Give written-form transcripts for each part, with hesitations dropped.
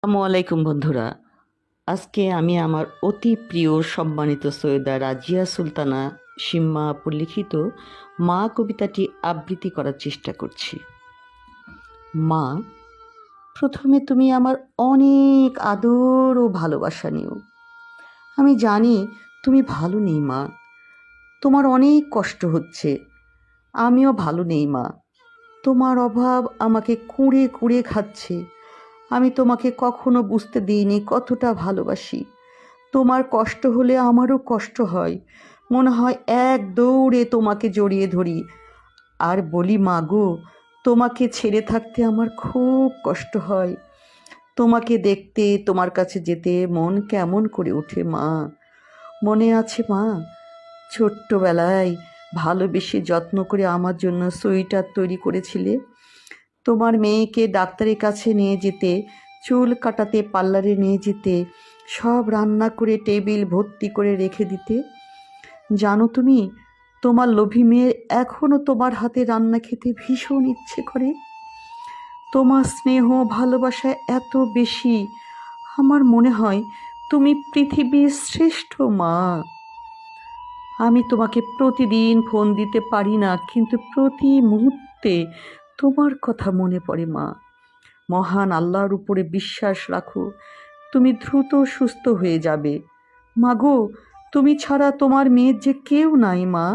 আসসালামু আলাইকুম বন্ধুরা। আজকে আমি আমার অতি প্রিয় সম্মানিত সৈয়দা রাজিয়া সুলতানা সিম্মা আপুর লিখিত মা কবিতাটি আবৃত্তি করার চেষ্টা করছি। মা, প্রথমে তুমি আমার অনেক আদর ও ভালোবাসা নিও। আমি জানি তুমি ভালো নেই মা, তোমার অনেক কষ্ট হচ্ছে। আমিও ভালো নেই মা, তোমার অভাব আমাকে কুঁড়ে কুঁড়ে খাচ্ছে। আমি তোমাকে কখনো বুঝতে দিইনি কতটা ভালোবাসি। তোমার কষ্ট হলে আমারও কষ্ট হয়, মনে হয় এক দৌড়ে তোমাকে জড়িয়ে ধরি আর বলি, মা গো, তোমাকে ছেড়ে থাকতে আমার খুব কষ্ট হয়। তোমাকে দেখতে, তোমার কাছে যেতে মন কেমন করে ওঠে মা। মনে আছে মা, ছোট্টবেলায় ভালোবেসে যত্ন করে আমার জন্য সোয়েটার তৈরি করেছিলে। তোমার মেয়েকে ডাক্তারের কাছে নিয়ে যেতে, চুল কাটাতে পার্লারে নিয়ে যেতে, সব রান্না করে টেবিল ভর্তি করে রেখে দিতে। জানো তুমি, তোমার লোভী মেয়ের এখনও তোমার হাতে রান্না খেতে ভীষণ ইচ্ছে করে। তোমার স্নেহ ভালোবাসা এত বেশি, আমার মনে হয় তুমি পৃথিবীর শ্রেষ্ঠ মা। আমি তোমাকে প্রতিদিন ফোন দিতে পারি না, কিন্তু প্রতি মুহূর্তে তোমার কথা মনে পড়ে মা। মহান আল্লাহর উপরে বিশ্বাস রাখো, তুমি দ্রুত সুস্থ হয়ে যাবে। মাগো, তুমি ছাড়া তোমার মেয়ের যে কেউ নাই মা।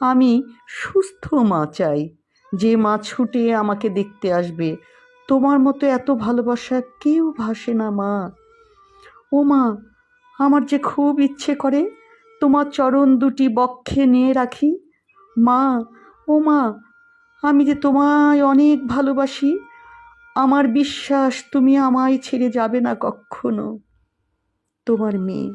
আমি সুস্থ মা চাই, যে মা ছুটে আমাকে দেখতে আসবে। তোমার মতো এত ভালোবাসা কেউ ভাসে না মা। ও মা, আমার যে খুব ইচ্ছে করে তোমার চরণ দুটি বক্ষে নিয়ে রাখি। মা, ও মা, আমি যে তোমায় অনেক ভালোবাসি। আমার বিশ্বাস তুমি আমায় ছেড়ে যাবে না কখনো। তোমার মেয়ে।